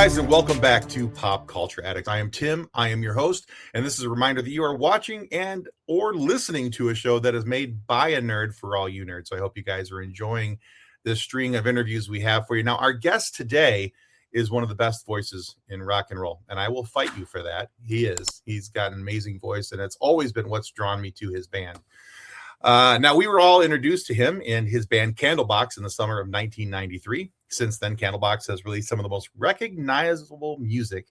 guys, and welcome back to Pop Culture Addicts. I am Tim. I am your host, and this is a reminder that you are watching and or listening to a show that is made by a nerd for all you nerds. So I hope you guys are enjoying this string of interviews we have for you. Now, our guest today is one of the best voices in rock and roll, and I will fight you for that. He is. He's got an amazing voice, and it's always been what's drawn me to his band. Now, we were all introduced to him in his band Candlebox in the summer of 1993. Since then, Candlebox has released some of the most recognizable music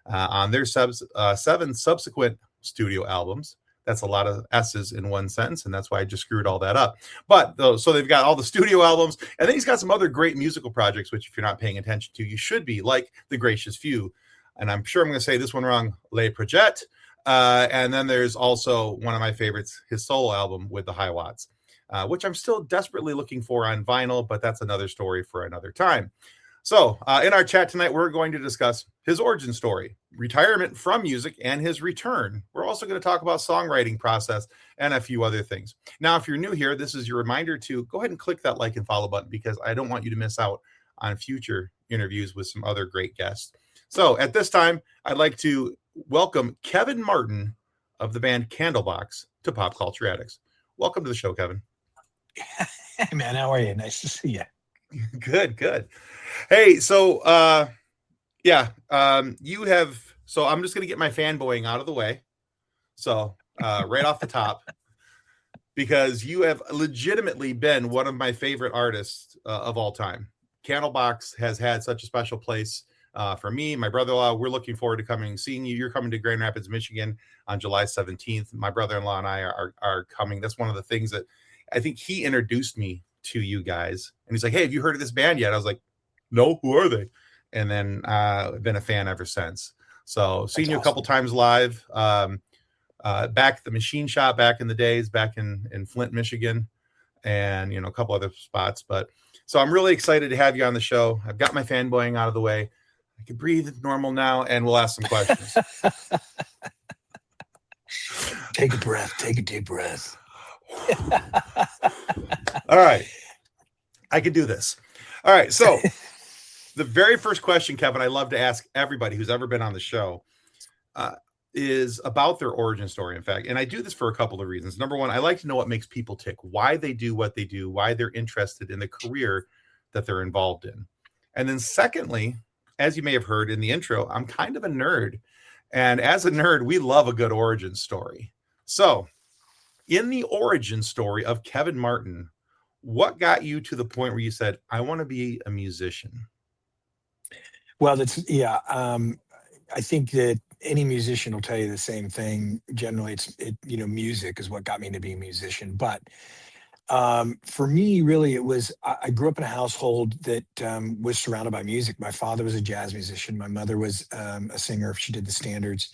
on their 7 subsequent studio albums. That's a lot of S's in one sentence, and that's why I just screwed all that up. But so they've got all the studio albums, and then he's got some other great musical projects, which if you're not paying attention to, you should be, like The Gracious Few. And I'm sure I'm going to say this one wrong, Le Projet. And then there's also one of my favorites, his solo album with the HiWatts, which I'm still desperately looking for on vinyl, but that's another story for another time. So in our chat tonight, we're going to discuss his origin story, retirement from music, and his return. We're also going to talk about songwriting process and a few other things. Now, if you're new here, this is your reminder to go ahead and click that like and follow button, because I don't want you to miss out on future interviews with some other great guests. So at this time, I'd like to welcome Kevin Martin of the band Candlebox to Pop Culture Addicts. Welcome to the show, Kevin. Hey, man, how are you? Nice to see you. Good. Hey, so you have, so I'm just going to get my fanboying out of the way. So right off the top, because you have legitimately been one of my favorite artists of all time. Candlebox has had such a special place for me, my brother-in-law. We're looking forward to seeing you. You're coming to Grand Rapids, Michigan on July 17th. My brother-in-law and I are coming. That's one of the things that I think he introduced me to you guys. And he's like, hey, have you heard of this band yet? I was like, no, who are they? And then I've been a fan ever since. So seeing you a couple times live, back at the Machine Shop back in the days, back in Flint, Michigan, and a couple other spots. But so I'm really excited to have you on the show. I've got my fanboying out of the way. I can breathe normal now, and we'll ask some questions. Take a breath. Take a deep breath. All right. I can do this. All right. So the very first question, Kevin, I love to ask everybody who's ever been on the show is about their origin story, in fact. And I do this for a couple of reasons. Number one, I like to know what makes people tick, why they do what they do, why they're interested in the career that they're involved in. And then secondly, as you may have heard in the intro, I'm kind of a nerd. And as a nerd, we love a good origin story. So in the origin story of Kevin Martin, what got you to the point where you said, I want to be a musician? Well, I think that any musician will tell you the same thing. Generally, music is what got me to be a musician. But for me, really, it was, I grew up in a household that was surrounded by music. My father was a jazz musician. My mother was a singer. She did the standards.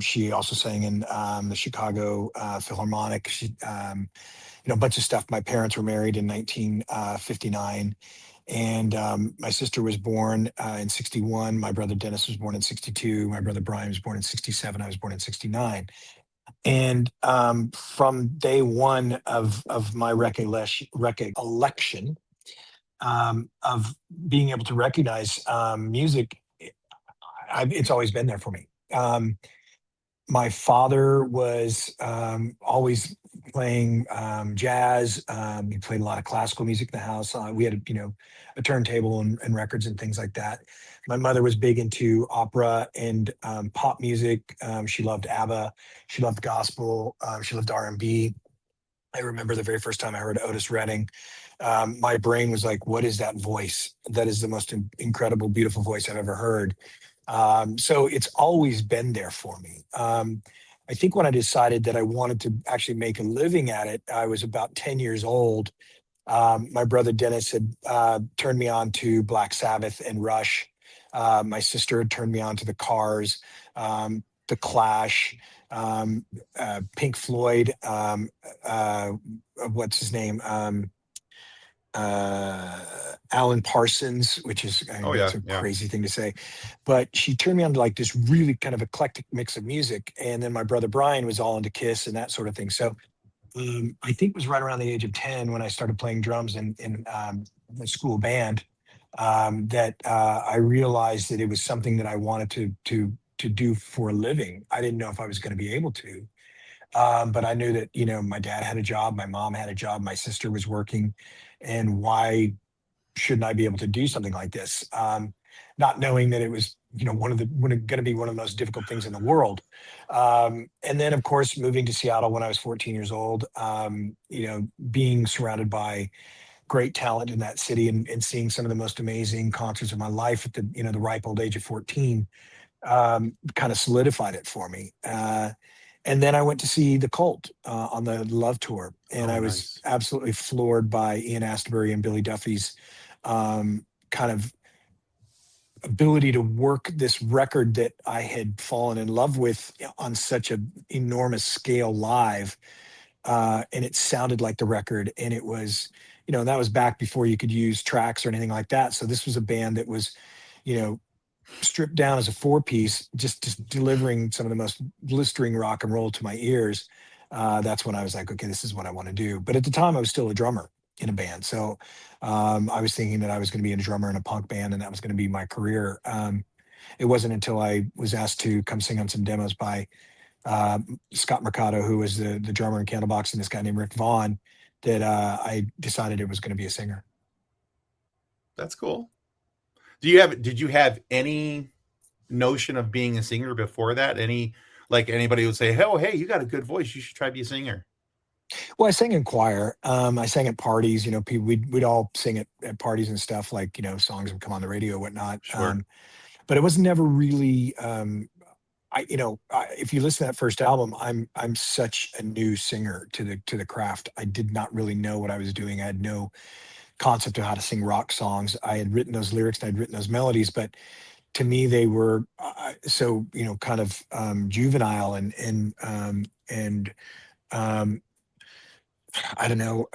She also sang in the Chicago Philharmonic. She, a bunch of stuff. My parents were married in 1959. And my sister was born in 61. My brother Dennis was born in 62. My brother Brian was born in 67. I was born in 69. And from day one of my recollection of being able to recognize music, it's always been there for me. My father was always playing jazz. He played a lot of classical music in the house. We had a turntable and records and things like that. My mother was big into opera and pop music. She loved ABBA. She loved gospel. She loved R&B. I remember the very first time I heard Otis Redding. My brain was like, what is that voice? That is the most incredible, beautiful voice I've ever heard. So it's always been there for me. I think when I decided that I wanted to actually make a living at it, I was about 10 years old. My brother Dennis had turned me on to Black Sabbath and Rush. My sister had turned me on to the Cars, the Clash, Pink Floyd, what's his name? Alan Parsons, which is a crazy thing to say, but she turned me on to like this really kind of eclectic mix of music. And then my brother Brian was all into Kiss and that sort of thing. So I think it was right around the age of 10 when I started playing drums in a school band. that I realized that it was something that I wanted to do for a living. I didn't know if I was going to be able to, but I knew that, my dad had a job, my mom had a job, my sister was working, and why shouldn't I be able to do something like this? Not knowing that it was, going to be one of the most difficult things in the world. And then, of course, moving to Seattle when I was 14 years old, being surrounded by great talent in that city, and seeing some of the most amazing concerts of my life at the ripe old age of 14, kind of solidified it for me. And then I went to see the Cult on the Love Tour, and Oh, I was nice. absolutely floored by Ian Astbury and Billy Duffy's kind of ability to work this record that I had fallen in love with on such an enormous scale live. And it sounded like the record, and it was, that was back before you could use tracks or anything like that. So this was a band that was, you know, stripped down as a four piece, just delivering some of the most blistering rock and roll to my ears. That's when I was like, okay, this is what I want to do. But at the time, I was still a drummer in a band, so I was thinking that I was going to be a drummer in a punk band, and that was going to be my career. It wasn't until I was asked to come sing on some demos by uh, Scott Mercado, who was the drummer in Candlebox, and this guy named Rick Vaughn, that I decided it was going to be a singer. That's cool. Did you have any notion of being a singer before that? Like anybody would say, "Oh, hey, you got a good voice. You should try to be a singer." Well, I sang in choir. I sang at parties. People, we'd all sing at parties and stuff, like, songs would come on the radio or whatnot. Sure. But it was never really. If you listen to that first album, I'm such a new singer to the craft. I did not really know what I was doing. I had no concept of how to sing rock songs. I had written those lyrics and I'd written those melodies, but to me they were so, kind of juvenile, and um, I don't know.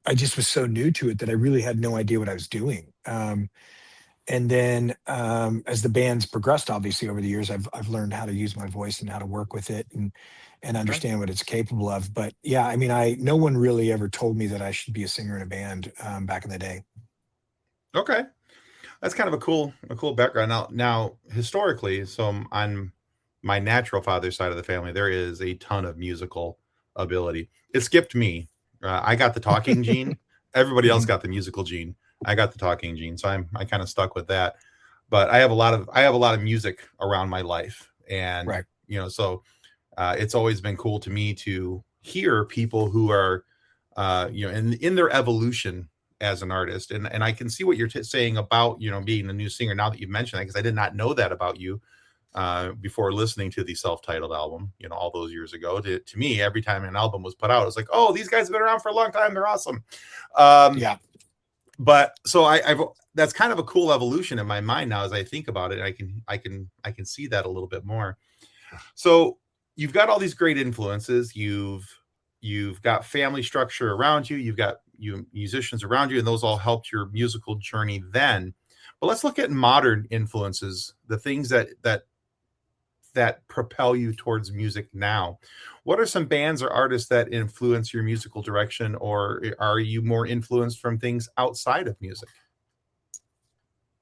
I just was so new to it that I really had no idea what I was doing. And then, as the band's progressed, obviously over the years, I've learned how to use my voice and how to work with it, and Okay. understand what it's capable of. But yeah, I mean, I no one really ever told me that I should be a singer in a band back in the day. Okay. That's kind of a cool background. Now historically, so on my natural father's side of the family, there is a ton of musical ability. It skipped me. I got the talking gene. Everybody else Mhm. got the musical gene. I got the talking gene, so I kind of stuck with that. But I have a lot of music around my life, and Right. so it's always been cool to me to hear people who are in their evolution as an artist, and I can see what you're saying about being a new singer now that you've mentioned that, because I did not know that about you before listening to the self-titled album all those years ago. To me, every time an album was put out, it was like, oh, these guys have been around for a long time, they're awesome. um Yeah. but so I've that's kind of a cool evolution in my mind now as I think about it. I can see that a little bit more. So you've got all these great influences. You've got family structure around you. You've got musicians around you, and those all helped your musical journey then. But let's look at modern influences, the things that propel you towards music now. What are some bands or artists that influence your musical direction, or are you more influenced from things outside of music?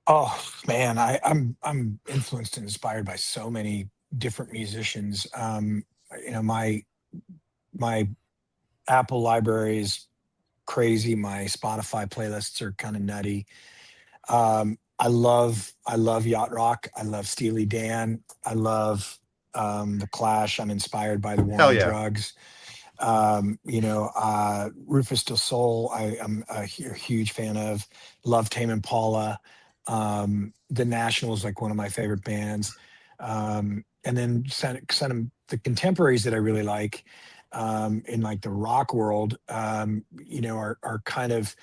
Oh man, I'm influenced and inspired by so many different musicians. My Apple library is crazy. My Spotify playlists are kind of nutty. I love yacht rock. I love Steely Dan. I love the Clash. I'm inspired by the War Hell on yeah. Drugs. Rufus Du Sol, I'm a huge fan of. Love Tame Impala. The National is like one of my favorite bands. And then some of the contemporaries that I really like, in like the rock world, are kind of.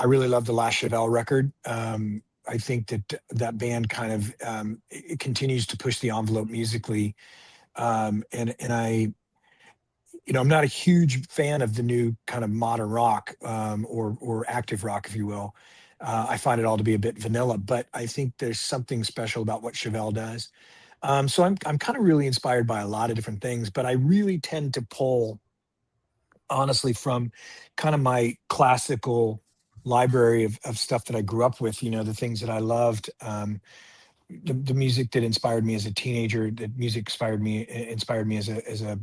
I really love the last Chevelle record. I think that that band kind of, it continues to push the envelope musically, and I'm not a huge fan of the new kind of modern rock, or active rock, if you will. I find it all to be a bit vanilla, but I think there's something special about what Chevelle does. So I'm kind of really inspired by a lot of different things, but I really tend to pull honestly from kind of my classical. library of stuff that I grew up with, the things that I loved. The music that inspired me as a teenager, that music inspired me as a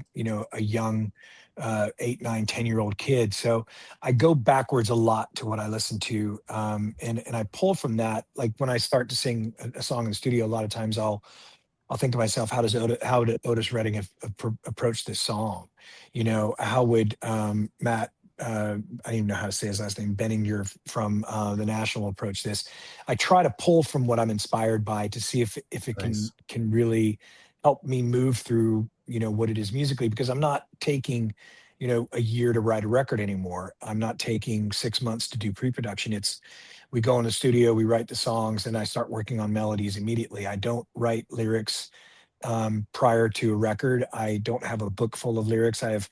a young 8, 9, 10-year-old kid. So I go backwards a lot to what I listen to, and I pull from that. Like when I start to sing a song in the studio, a lot of times I'll think to myself, how did Otis Redding approach this song? How would Matt, I don't even know how to say his last name, Benninger from the National approach this? I try to pull from what I'm inspired by to see if it can Nice. can really help me move through what it is musically, because I'm not taking a year to write a record anymore. I'm not taking 6 months to do pre-production. It's We go in the studio, we write the songs, and I start working on melodies immediately. I don't write lyrics prior to a record. I don't have a book full of lyrics. I've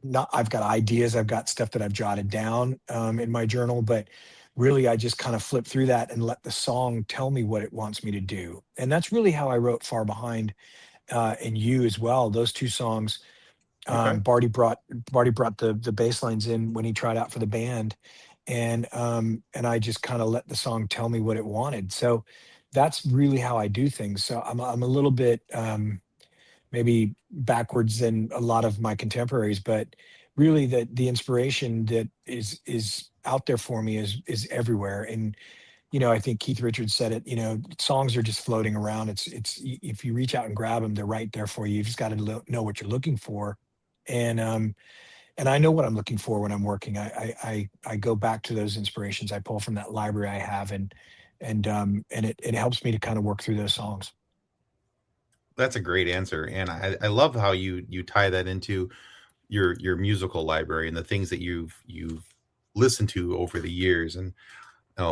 got ideas. I've got stuff that I've jotted down in my journal, but really I just kind of flip through that and let the song tell me what it wants me to do. And that's really how I wrote Far Behind, and You as well. Those two songs, Okay. Barty brought the bass lines in when he tried out for the band, and I just kind of let the song tell me what it wanted. So that's really how I do things. So I'm a little bit maybe backwards than a lot of my contemporaries, but really the inspiration that is out there for me is everywhere. And I think Keith Richards said it. Songs are just floating around. If you reach out and grab them, they're right there for you. You just got to know what you're looking for, and I know what I'm looking for when I'm working. I go back to those inspirations. I pull from that library I have, and it helps me to kind of work through those songs. That's a great answer, and I love how you tie that into your musical library and the things that you've listened to over the years, and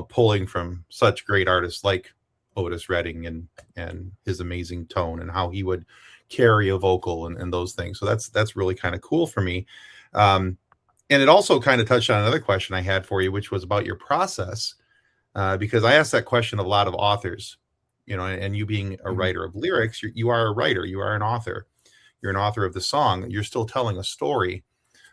pulling from such great artists like Otis Redding and his amazing tone and how he would carry a vocal and those things. So that's really kind of cool for me. Um, and it also kind of touched on another question I had for you, which was about your process, because I asked that question of a lot of authors, and you being a Mhm. writer of lyrics, you are a writer, you are an author, you're an author of the song, you're still telling a story.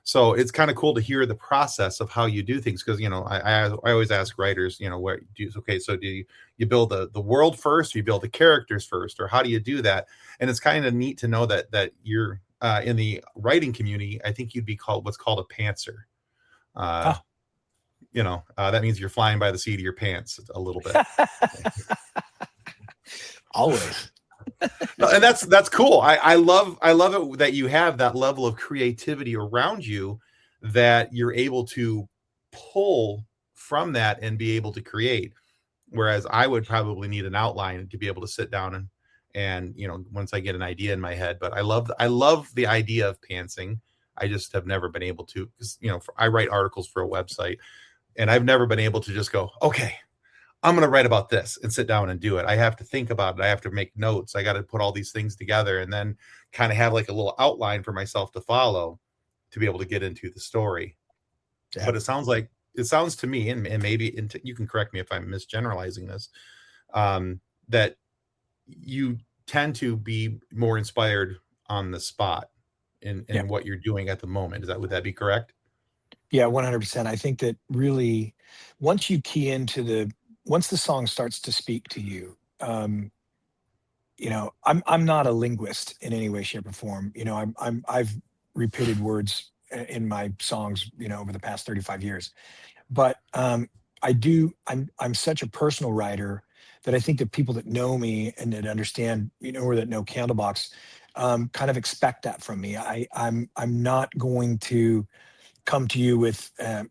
So it's kind of cool to hear the process of how you do things, because I always ask writers, what do you, okay, so do you build the world first, or you build the characters first, or how do you do that? And it's kind of neat to know that you're in the writing community. I think you'd be called what's called a pantser. uh, Ah, that means you're flying by the seat of your pants a little bit. always. No, and that's cool. I love it that you have that level of creativity around you, that you're able to pull from that and be able to create. Whereas I would probably need an outline to be able to sit down and once I get an idea in my head. But I love the idea of pantsing. I just have never been able to, because I write articles for a website, and I've never been able to just go, okay, I'm going to write about this and sit down and do it. I have to think about it. I have to make notes. I got to put all these things together and then kind of have like a little outline for myself to follow to be able to get into the story. Yeah. But it sounds to me, and maybe you can correct me if I'm misgeneralizing this, that you tend to be more inspired on the spot Yeah. in what you're doing at the moment. Would that be correct? Yeah, 100%. I think that really, once you key into once the song starts to speak to you, I'm not a linguist in any way, shape, or form. I've repeated words in my songs, over the past 35 years. But I'm such a personal writer that I think that people that know me and that understand, or that know Candlebox, kind of expect that from me. I'm not going to come to you with, I'm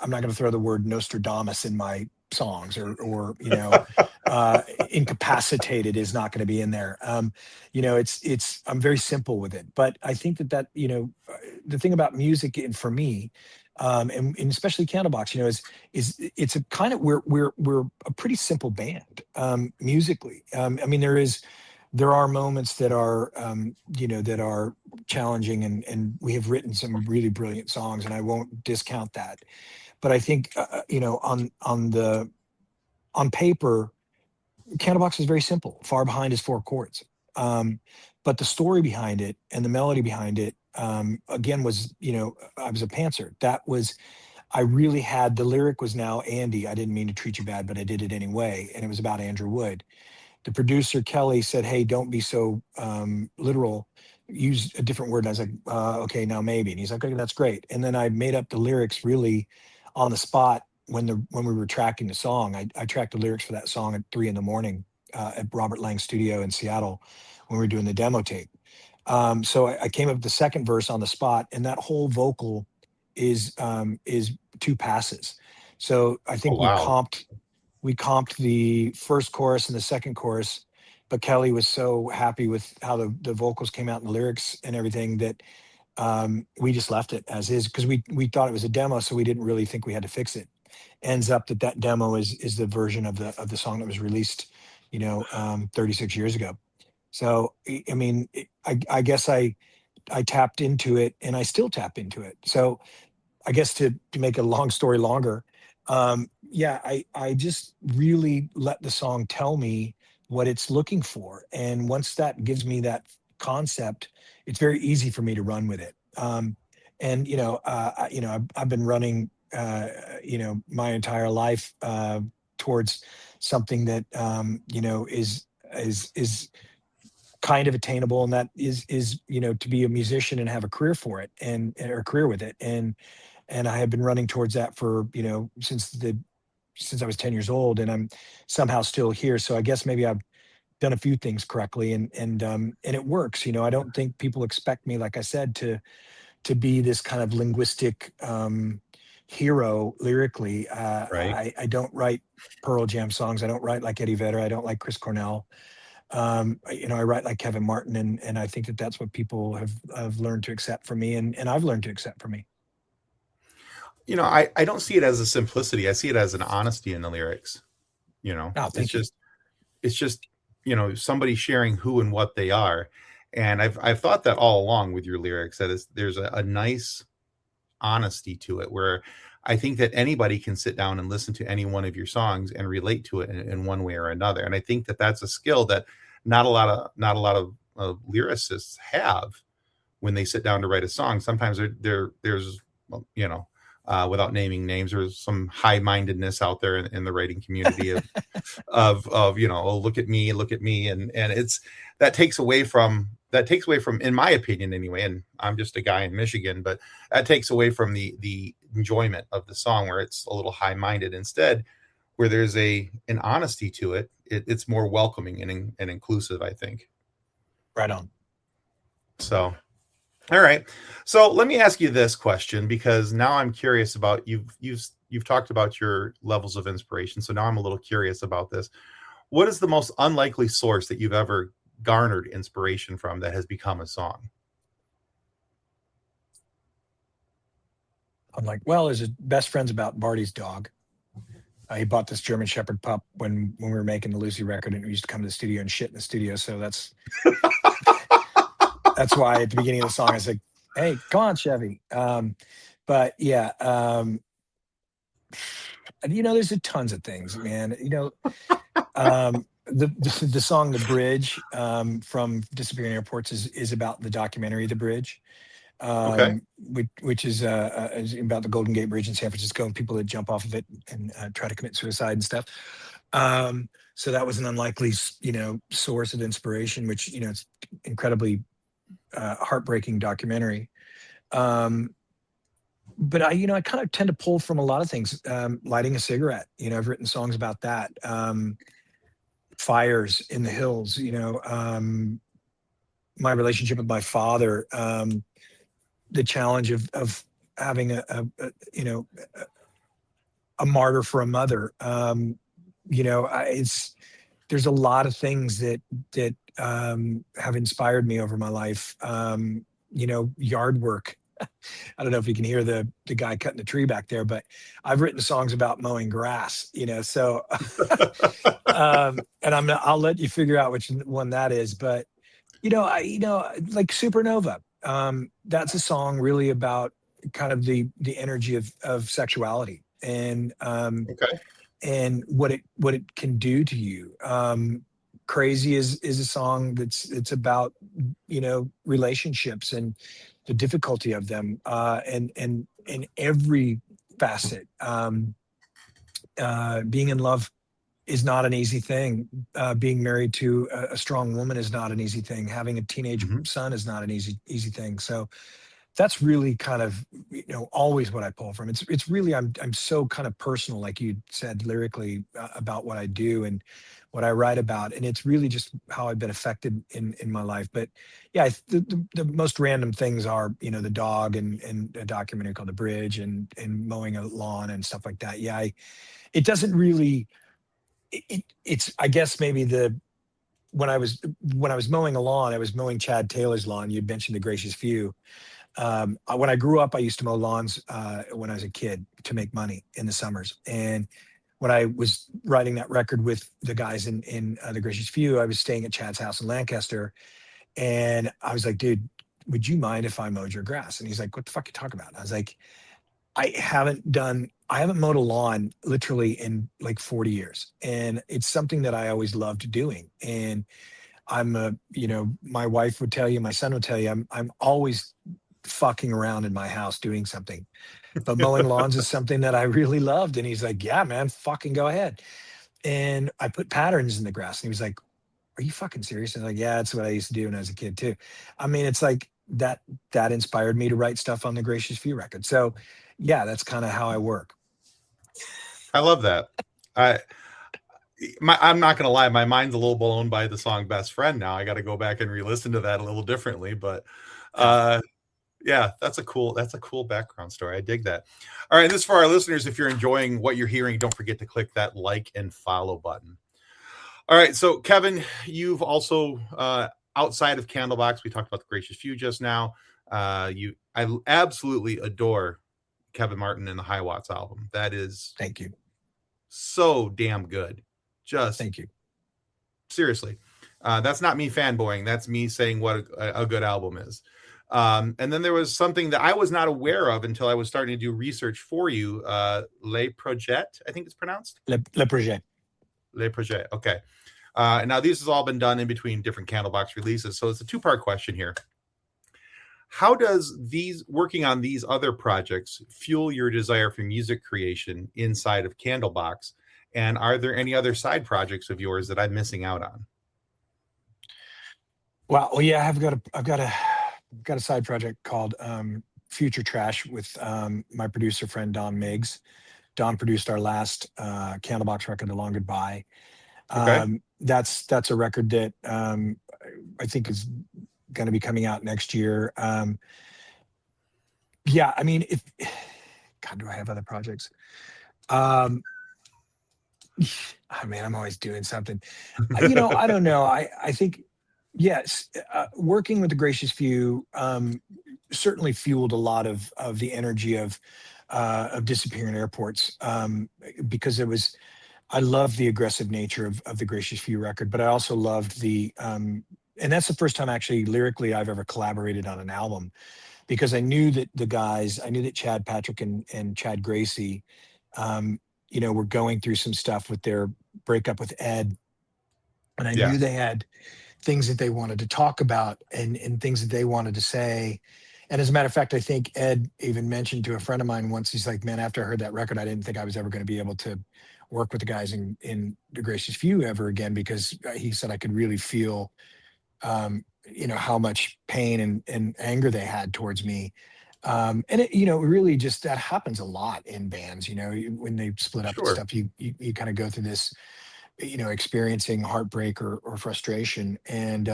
not going to throw the word Nostradamus in my songs, or incapacitated is not going to be in there. I'm very simple with it. But I think the thing about music, and for me, and especially Candlebox, is it's a kind of, we're a pretty simple band, musically. I mean, there are moments that are, that are challenging, and we have written some really brilliant songs, and I won't discount that. But I think, on paper, Candlebox is very simple. Far Behind is 4 chords. But the story behind it and the melody behind it, again, was, I was a pantser. That was, I really had, the lyric was now, Andy, I didn't mean to treat you bad, but I did it anyway. And it was about Andrew Wood. The producer, Kelly, said, hey, don't be so literal. Use a different word. And I was like, okay, now maybe. And he's like, okay, that's great. And then I made up the lyrics really on the spot when we were tracking the song. I tracked the lyrics for that song at 3 a.m. At Robert Lang's studio in Seattle when we were doing the demo tape. So I came up with the second verse on the spot, and that whole vocal is two passes. So I Oh think wow. we comped the first chorus and the second chorus, but Kelly was so happy with how the vocals came out and the lyrics and everything that we just left it as is, because we thought it was a demo, so we didn't really think we had to fix it. Ends up that that demo is the version of the song that was released, 36 years ago. So I mean, I guess I tapped into it, and I still tap into it. So I guess to make a long story longer, yeah, I just really let the song tell me what it's looking for, and once that gives me that concept, it's very easy for me to run with it. And I've been running, my entire life towards something that is kind of attainable, and that is to be a musician and have a career for it, and or a career with it. And I have been running towards that for since I was 10 years old, and I'm somehow still here. So I guess maybe I've done a few things correctly, and it works. I don't think people expect me, like I said, to be this kind of linguistic hero lyrically. Right. I don't write Pearl Jam songs. I don't write like Eddie Vedder. I don't like Chris Cornell. I write like Kevin Martin, and I think that that's what people have learned to accept from me, and I've learned to accept from me. I don't see it as a simplicity. I see it as an honesty in the lyrics. Oh, It's thank you. just somebody sharing who and what they are. And I've thought that all along with your lyrics, that there's a nice honesty to it, where I think that anybody can sit down and listen to any one of your songs and relate to it in one way or another. And I think that that's a skill that not a lot of lyricists have when they sit down to write a song. Sometimes there's, well, without naming names, there's some high mindedness out there in the writing community of oh, look at me, and it's that takes away from, in my opinion anyway, and I'm just a guy in Michigan, but that takes away from the enjoyment of the song, where it's a little high minded. Instead, where there's an honesty to it, it's more welcoming and inclusive, I think. Right on. So, all right. So let me ask you this question, because now I'm curious about, you've talked about your levels of inspiration. So now I'm a little curious about this. What is the most unlikely source that you've ever garnered inspiration from that has become a song? I'm like, well, there's a best friends about Barty's dog. He bought this German Shepherd pup when we were making the Lucy record, and we used to come to the studio and shit in the studio. So that's why at the beginning of the song I said, "Hey, come on, Chevy." But yeah, there's tons of things, man. The song "The Bridge" from Disappearing Airports is about the documentary "The Bridge," Okay. which is about the Golden Gate Bridge in San Francisco and people that jump off of it and try to commit suicide and stuff. So that was an unlikely, source of inspiration, which it's incredibly heartbreaking documentary. But I kind of tend to pull from a lot of things. Lighting a cigarette, I've written songs about that. Fires in the hills, my relationship with my father, the challenge of having a martyr for a mother. It's there's a lot of things that have inspired me over my life. Yard work. I don't know if you can hear the guy cutting the tree back there, but I've written songs about mowing grass. So and I'll let you figure out which one that is. But like Supernova. That's a song really about kind of the energy of sexuality, Okay. and what it can do to you. Crazy is a song it's about relationships and the difficulty of them, and every facet. Being in love is not an easy thing. Being married to a strong woman is not an easy thing. Having a teenage Mhm. son is not an easy thing. So that's really kind of, always what I pull from. It's really, I'm so kind of personal, like you said, lyrically, about what I do and what I write about, and it's really just how I've been affected in my life. But yeah, the most random things are, the dog, and a documentary called The Bridge, and mowing a lawn and stuff like that. Yeah, it doesn't really. It's, I guess, maybe when I was mowing a lawn, I was mowing Chad Taylor's lawn. You mentioned the Gracious Few. When I grew up, I used to mow lawns when I was a kid to make money in the summers. And when I was writing that record with the guys in the Gracious Few, I was staying at Chad's house in Lancaster, and I was like, "Dude, would you mind if I mowed your grass?" And he's like, "What the fuck you talking about?" And I was like, I haven't mowed a lawn literally in like 40 years, and it's something that I always loved doing. And my wife would tell you, my son would tell you, I'm always fucking around in my house doing something. But mowing lawns is something that I really loved. And he's like, "Yeah, man, fucking go ahead." And I put patterns in the grass. And he was like, "Are you fucking serious?" And I'm like, "Yeah, that's what I used to do when I was a kid too." I mean, it's like that inspired me to write stuff on the Gracious Few record. So yeah, that's kind of how I work. I love that. I I'm not gonna lie, my mind's a little blown by the song "Best Friend" now. I got to go back and re-listen to that a little differently, but Yeah. uh, yeah, that's a cool background story. I dig that. All right, this is for our listeners. If you're enjoying what you're hearing, don't forget to click that like and follow button. All right, so Kevin, you've also outside of Candlebox, we talked about the Gracious Few just now. I absolutely adore Kevin Martin and the HiWatts album. That is Thank you. so damn good. Just Thank you. seriously, that's not me fanboying. That's me saying what a good album is. And then there was something that I was not aware of until I was starting to do research for you. Le Projet, I think it's pronounced. Le Projet. Le Projet. Okay. Now, these has all been done in between different Candlebox releases. So it's a two-part question here. How does these working on these other projects fuel your desire for music creation inside of Candlebox? And are there any other side projects of yours that I'm missing out on? Wow. Well, yeah, I've got a side project called Future Trash with my producer friend Don Miggs. Don produced our last Candlebox record, The Long Goodbye. Okay. That's a record that I think is going to be coming out next year. Yeah, I mean, if God, do I have other projects? Um, I mean, I'm always doing something. I don't know. I think yes, working with the Gracious Few certainly fueled a lot of the energy of disappearing airports, because it was. I love the aggressive nature of the Gracious Few record, but I also loved and that's the first time actually lyrically I've ever collaborated on an album, because I knew that Chad Patrick and Chad Gracie, were going through some stuff with their breakup with Ed, and I knew Yes. they had things that they wanted to talk about, and things that they wanted to say. And as a matter of fact, I think Ed even mentioned to a friend of mine once, he's like, "Man, after I heard that record, I didn't think I was ever going to be able to work with the guys in the Gracious Few ever again," because he said I could really feel, how much pain and anger they had towards me. And really just that happens a lot in bands, when they split up and Sure. stuff, you kind of go through this, experiencing heartbreak or frustration. And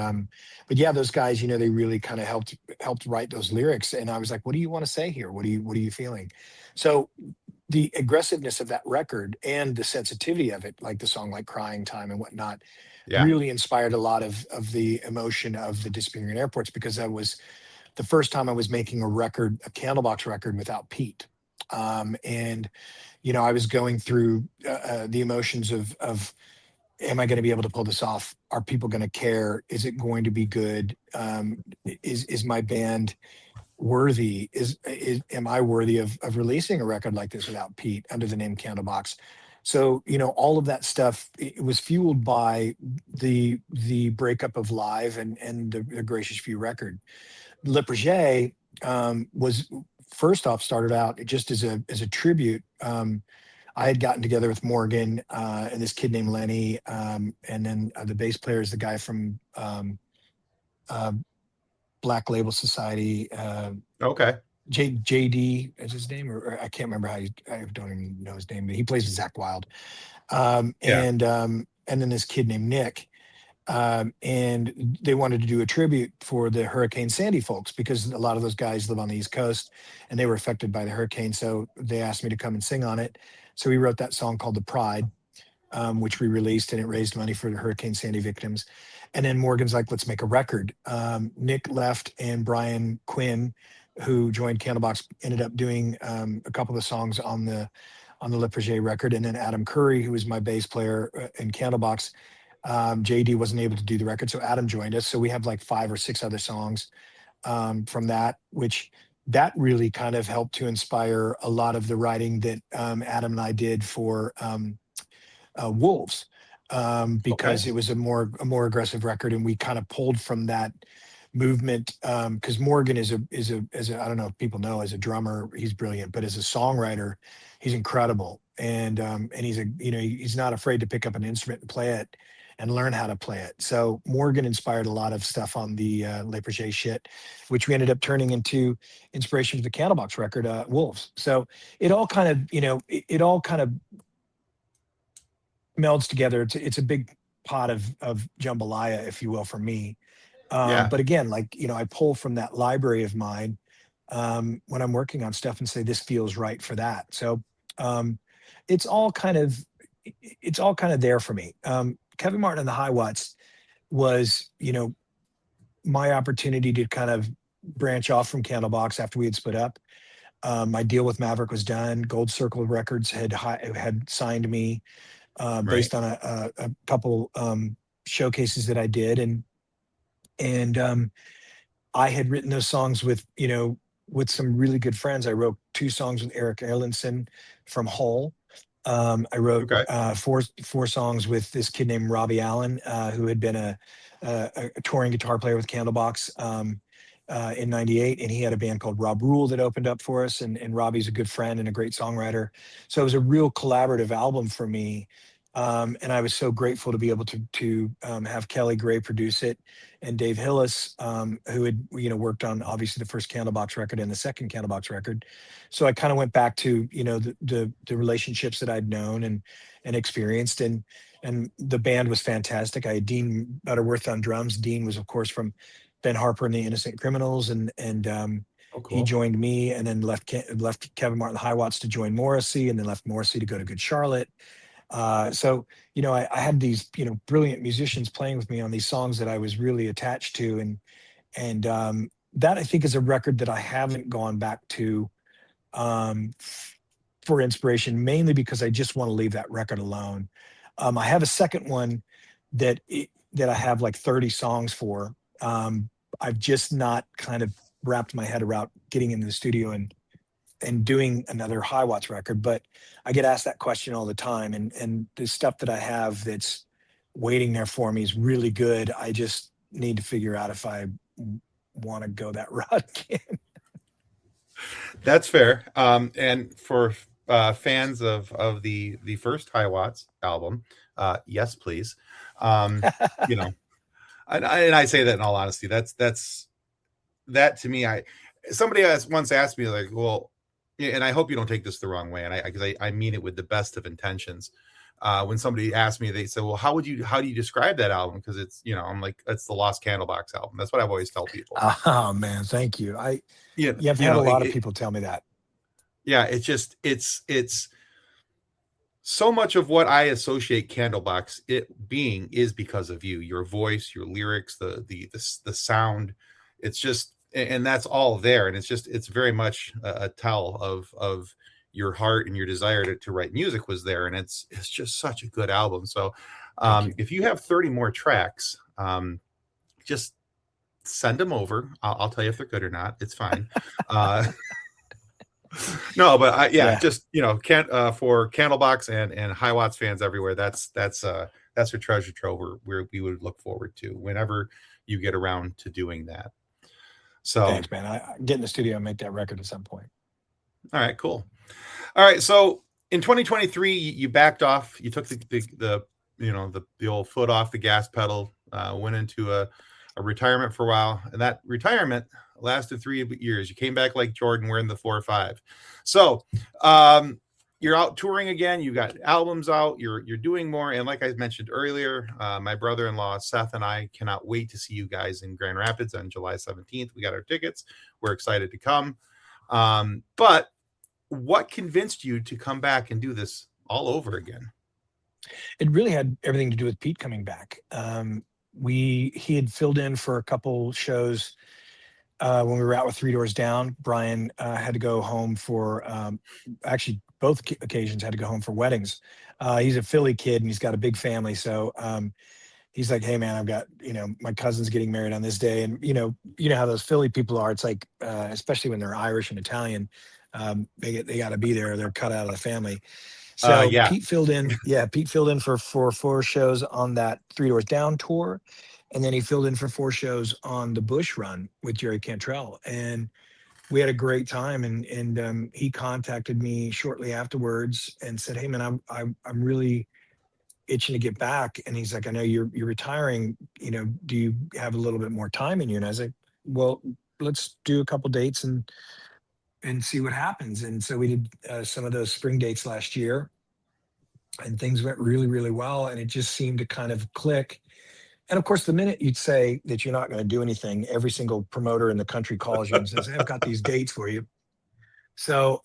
but yeah, those guys, they really kind of helped write those lyrics. And I was like, "What do you want to say here? What are you feeling?" So the aggressiveness of that record and the sensitivity of it, like the song like Crying Time and whatnot, Yeah. really inspired a lot of the emotion of the disappearing airports, because that was the first time I was making a Candlebox record without Pete. And I was going through the emotions of, am I going to be able to pull this off? Are people going to care? Is it going to be good? Is my band worthy? Is am I worthy of releasing a record like this without Pete under the name Candlebox? So all of that stuff, it was fueled by the breakup of Live and the Gracious Few record. Le Projet was first off started out just as a tribute. I had gotten together with Morgan and this kid named Lenny, and then the bass player is the guy from uh, Black Label Society. Okay. JD is his name, or I can't remember I don't even know his name, but he plays with Zach Wild. Yeah. And then this kid named Nick. And they wanted to do a tribute for the Hurricane Sandy folks because a lot of those guys live on the East Coast and they were affected by the hurricane. So they asked me to come and sing on it. So we wrote that song called The Pride, which we released, and it raised money for the Hurricane Sandy victims. And then Morgan's like, let's make a record. Nick left, and Brian Quinn, who joined Candlebox, ended up doing a couple of songs on the Le Projet record. And then Adam Curry, who was my bass player in Candlebox, JD wasn't able to do the record, so Adam joined us. So we have like 5 or 6 other songs from that, which that really kind of helped to inspire a lot of the writing that Adam and I did for Wolves, Okay. because it was a more aggressive record, and we kind of pulled from that movement, because Morgan is a I don't know if people know, as a drummer he's brilliant, but as a songwriter he's incredible, and he's he's not afraid to pick up an instrument and play it and learn how to play it. So Morgan inspired a lot of stuff on the Le Projet shit, which we ended up turning into inspiration for the Candlebox record, Wolves. So it all kind of, it all kind of melds together. It's a big pot of jambalaya, if you will, for me. Yeah. But again, like, I pull from that library of mine when I'm working on stuff and say, this feels right for that. So um, it's all kind of, it's all kind of there for me. Kevin Martin and the HiWatts was, my opportunity to kind of branch off from Candlebox after we had split up. My deal with Maverick was done. Gold Circle Records had signed me Right. based on a couple showcases that I did, and I had written those songs with with some really good friends. I wrote 2 songs with Eric Erlandson from Hull. I wrote Okay. four songs with this kid named Robbie Allen, who had been a touring guitar player with Candlebox in '98, and he had a band called Rob Rule that opened up for us. And Robbie's a good friend and a great songwriter, so it was a real collaborative album for me. And I was so grateful to be able to have Kelly Gray produce it, and Dave Hillis, who had worked on obviously the first Candlebox record and the second Candlebox record. So I kind of went back to the relationships that I'd known and experienced, and the band was fantastic. I had Dean Butterworth on drums. Dean was, of course, from Ben Harper and the Innocent Criminals, and Oh, he cool. joined me, and then left Kevin Martin the HiWatts to join Morrissey, and then left Morrissey to go to Good Charlotte. So I had these brilliant musicians playing with me on these songs that I was really attached to, and that, I think, is a record that I haven't gone back to for inspiration, mainly because I just want to leave that record alone. I have a second one that I have like 30 songs for. I've just not kind of wrapped my head around getting into the studio and doing another HiWatts record, but I get asked that question all the time. And the stuff that I have that's waiting there for me is really good. I just need to figure out if I want to go that route again. That's fair. And for fans of the first HiWatts album, yes, please. Um, you know, and I say that in all honesty. That's that to me. Somebody once asked me, like, well, and I hope you don't take this the wrong way, and I mean it with the best of intentions. When somebody asked me, they said, well, how do you describe that album? Because it's, I'm like, it's the Lost Candlebox album. That's what I've always tell people. Oh man, thank you. Yeah, Yeah, I've had a lot of people tell me that. yeah, it's just it's so much of what I associate Candlebox it being is because of you, your voice, your lyrics, the sound. It's just, and that's all there, and it's very much a tell of your heart and your desire to write music was there, and it's just such a good album. So Thank you. if you have 30 more tracks, just send them over. I'll tell you if they're good or not. It's fine. No, but yeah, Yeah, just can't for Candlebox and HiWatts fans everywhere. That's a treasure trove we would look forward to whenever you get around to doing that. So thanks, man. I get in the studio and make that record at some point. All right, cool. All right, so in 2023, you backed off. You took the old foot off the gas pedal. Went into a retirement for a while, and that retirement lasted 3 years. You came back like Jordan, wearing the 4 or 5. So you're out touring again. You got albums out. You're doing more, and like I mentioned earlier, my brother-in-law Seth and I cannot wait to see you guys in Grand Rapids on July 17th. We got our tickets. We're excited to come. But what convinced you to come back and do this all over again? It really had everything to do with Pete coming back. He had filled in for a couple shows when we were out with Three Doors Down. Brian had to go home for actually both occasions had to go home for weddings. He's a Philly kid and he's got a big family, so he's like, "Hey man, I've got my cousin's getting married on this day," and you know how those Philly people are. It's like especially when they're Irish and Italian, they got to be there. They're cut out of the family. So Yeah. Pete filled in. Yeah, Pete filled in for 4 shows on that Three Doors Down tour, and then he filled in for 4 shows on the Bush Run with Jerry Cantrell, and we had a great time. And he contacted me shortly afterwards and said, "Hey man, I'm really itching to get back." And he's like, "I know you're retiring. Do you have a little bit more time in you?" And I was like, "Well, let's do a couple dates and see what happens." And so we did some of those spring dates last year, and things went really, really well. And it just seemed to kind of click. And of course, the minute you'd say that you're not going to do anything, every single promoter in the country calls you and says, "Hey, I've got these dates for you." So,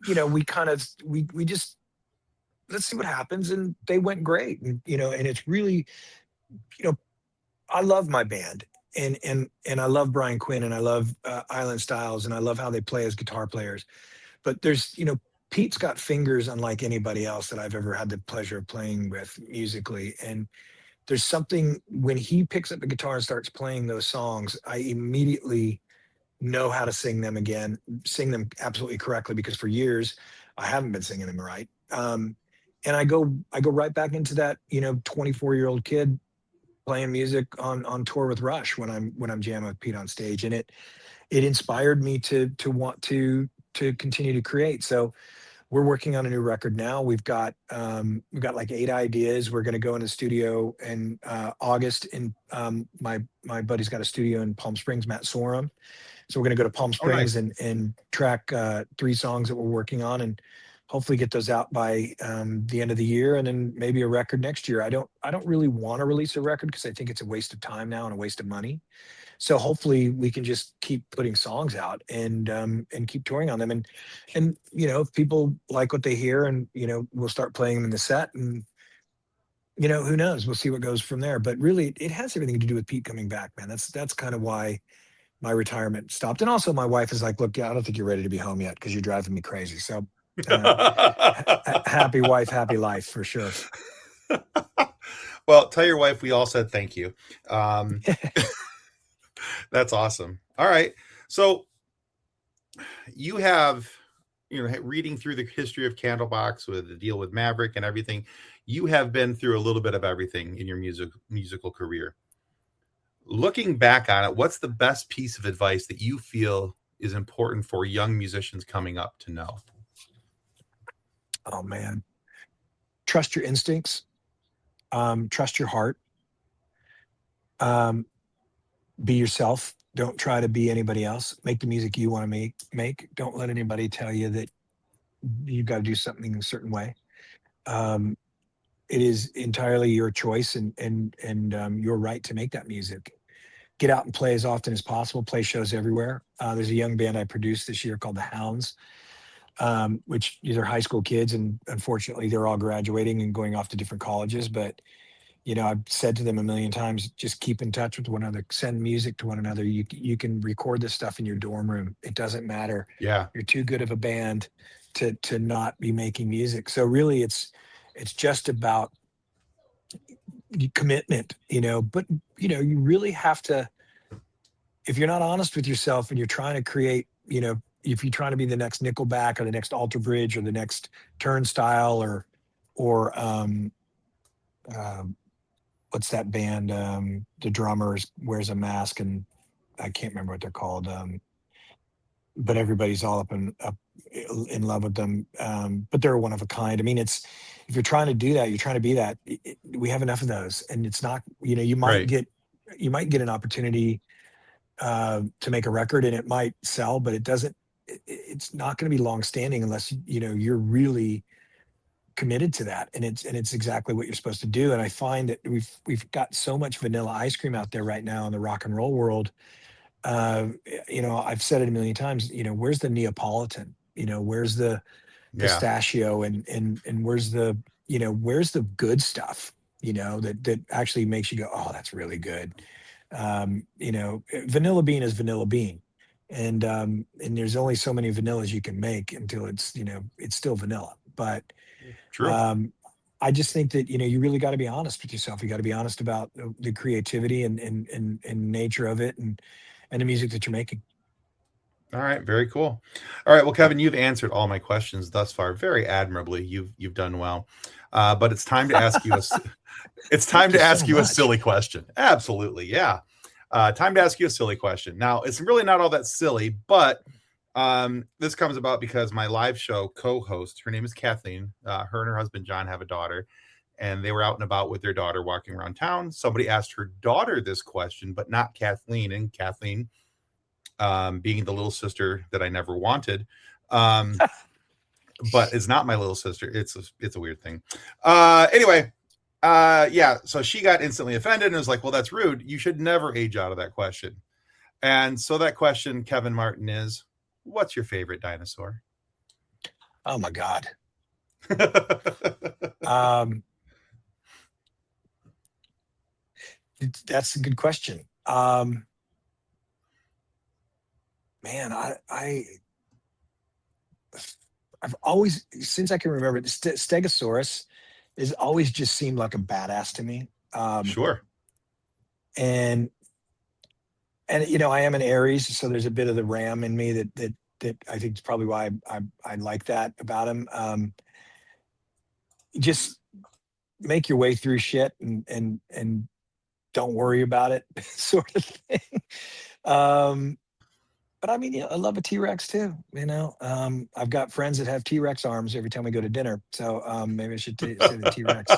we kind of we just let's see what happens, and they went great. And it's really, you know, I love my band, and I love Brian Quinn, and I love Island Styles, and I love how they play as guitar players. But Pete's got fingers unlike anybody else that I've ever had the pleasure of playing with musically. And there's something when he picks up the guitar and starts playing those songs, I immediately know how to sing them again, sing them absolutely correctly, because for years I haven't been singing them right. And I go right back into that 24-year-old kid playing music on tour with Rush when I'm jamming with Pete on stage, and it inspired me to want to continue to create. So we're working on a new record now. We've got like 8 ideas. We're going to go in the studio in August, and my buddy's got a studio in Palm Springs, Matt Sorum. So we're going to go to Palm Oh, Springs nice. and track 3 songs that we're working on, and hopefully get those out by the end of the year, and then maybe a record next year. I don't really want to release a record because I think it's a waste of time now and a waste of money. So hopefully we can just keep putting songs out and keep touring on them. And if people like what they hear, and we'll start playing them in the set, and who knows, we'll see what goes from there. But really, it has everything to do with Pete coming back, man. That's kind of why my retirement stopped. And also my wife is like, "Look, yeah, I don't think you're ready to be home yet because you're driving me crazy." So uh, happy wife, happy life for sure. Well, tell your wife we all said thank you. Um, that's awesome. All right. So you have, reading through the history of Candlebox with the deal with Maverick and everything, you have been through a little bit of everything in your musical career. Looking back on it, what's the best piece of advice that you feel is important for young musicians coming up to know? Oh man, trust your instincts, trust your heart, um, be yourself. Don't try to be anybody else. Make the music you want to make. Don't let anybody tell you that you've got to do something a certain way. Um, it is entirely your choice, and your right to make that music. Get out and play as often as possible. Play shows everywhere. There's a young band I produced this year called the Hounds, which these are high school kids, and unfortunately, they're all graduating and going off to different colleges. But I've said to them a million times, just keep in touch with one another, send music to one another. You can record this stuff in your dorm room. It doesn't matter. Yeah. You're too good of a band to not be making music. So really, it's just about commitment, but you really have to, if you're not honest with yourself and you're trying to create, if you're trying to be the next Nickelback or the next Alter Bridge or the next Turnstile or um, what's that band? The drummer wears a mask, and I can't remember what they're called. but everybody's all up in love with them. But they're one of a kind. I mean, it's if you're trying to do that, you're trying to be that. We have enough of those, and it's not. Right. You might get an opportunity to make a record, and it might sell, but it doesn't. It's not going to be long standing unless you're really committed to that, and it's exactly what you're supposed to do. And I find that we've got so much vanilla ice cream out there right now in the rock and roll world. uh, I've said it a million times, where's the Neapolitan? Where's the Yeah. pistachio, and where's the good stuff, that actually makes you go, oh, that's really good. Vanilla bean is vanilla bean. And there's only so many vanillas you can make until it's still vanilla. But True. um, I just think that you really got to be honest with yourself. You got to be honest about the creativity and nature of it, and the music that you're making. All right, very cool. All right, well, Kevin, you've answered all my questions thus far very admirably. You've done well, but it's time to ask you it's time Thank to you so ask you a much. silly question. Absolutely, yeah. Time to ask you a silly question. Now, it's really not all that silly, but this comes about because my live show co-host, her name is Kathleen. Her and her husband John have a daughter, and they were out and about with their daughter, walking around town. Somebody asked her daughter this question, but not Kathleen, and Kathleen, being the little sister that I never wanted, um, but is not my little sister. It's a weird thing. Anyway, yeah. So she got instantly offended and was like, "Well, that's rude. You should never age out of that question." And so that question, Kevin Martin, is, "What's your favorite dinosaur?" Oh my God. Um, that's a good question. Man, I've always, since I can remember, Stegosaurus has always just seemed like a badass to me. Sure. And I am an Aries, so there's a bit of the ram in me that I think is probably why I like that about him. Just make your way through shit, and don't worry about it, sort of thing. Um, but I mean, I love a T-Rex too. I've got friends that have T-Rex arms every time we go to dinner. So maybe I should say the T-Rex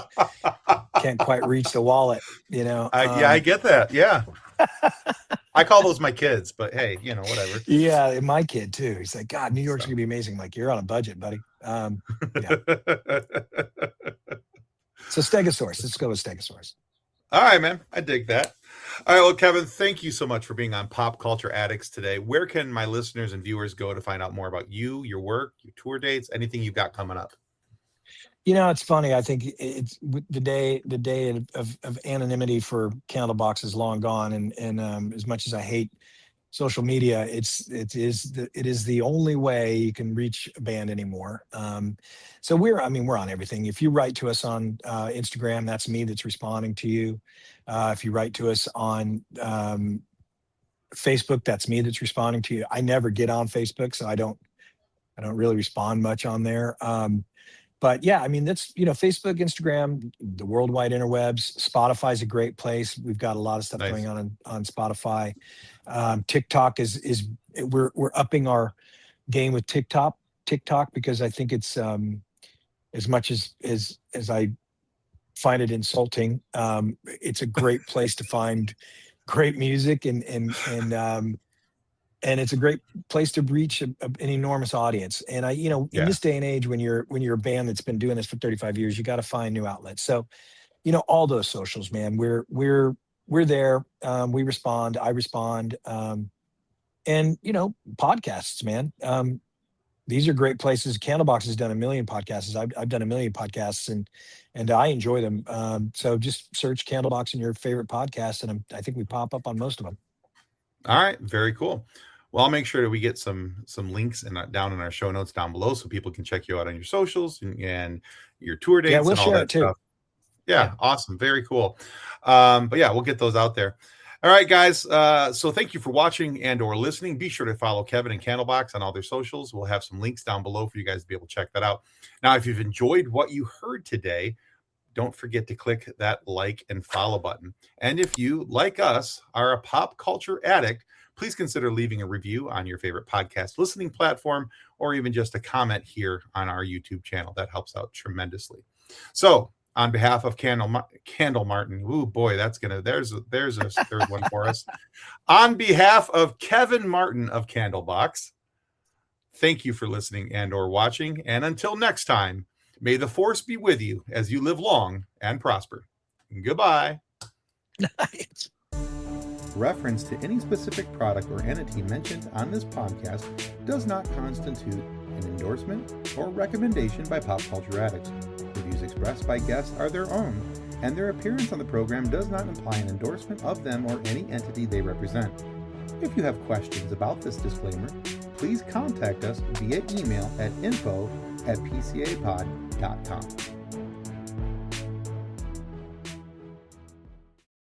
can't quite reach the wallet. Yeah, I get that. Yeah, I call those my kids, but hey, whatever. Yeah, and my kid too. He's like, God, New York's So. gonna be amazing. I'm like, you're on a budget, buddy. Yeah. So Stegosaurus. Let's go with Stegosaurus. All right, man. I dig that. All right. Well, Kevin, thank you so much for being on Pop Culture Addicts today. Where can my listeners and viewers go to find out more about you, your work, your tour dates, anything you've got coming up? It's funny. I think it's the day of anonymity for Candlebox is long gone, and as much as I hate social media, it is the only way you can reach a band anymore. So we're on everything. If you write to us on Instagram, that's me that's responding to you. If you write to us on Facebook, that's me that's responding to you. I never get on Facebook, so I don't really respond much on there. But yeah, I mean, that's, Facebook, Instagram, the worldwide interwebs. Spotify's a great place. We've got a lot of stuff going Nice. on Spotify. TikTok is we're upping our game with TikTok, because I think it's, as much as I find it insulting, it's a great place to find great music, and it's a great place to reach an enormous audience. And in Yeah. this day and age, when you're a band that's been doing this for 35 years, you got to find new outlets. So, all those socials, man, we're there. We respond. I respond. And podcasts, man. These are great places. Candlebox has done a million podcasts. I've done a million podcasts, and I enjoy them. So just search Candlebox in your favorite podcast, and I think we pop up on most of them. All right. Very cool. Well, I'll make sure that we get some links down in our show notes down below so people can check you out on your socials and your tour Yeah, dates we'll and all share it that too. stuff. Yeah, Yeah. awesome. Very cool. But yeah, we'll get those out there. All right, guys. So thank you for watching and or listening. Be sure to follow Kevin and Candlebox on all their socials. We'll have some links down below for you guys to be able to check that out. Now, if you've enjoyed what you heard today, don't forget to click that like and follow button. And if you, like us, are a pop culture addict, please consider leaving a review on your favorite podcast listening platform, or even just a comment here on our YouTube channel. That helps out tremendously. So on behalf of Candle Martin, ooh boy, there's a third one for us. On behalf of Kevin Martin of Candlebox, thank you for listening and or watching. And until next time, may the force be with you as you live long and prosper. Goodbye. Nice. Reference to any specific product or entity mentioned on this podcast does not constitute an endorsement or recommendation by Pop Culture Addicts. The views expressed by guests are their own, and their appearance on the program does not imply an endorsement of them or any entity they represent. If you have questions about this disclaimer, please contact us via email at info@pcapod.com.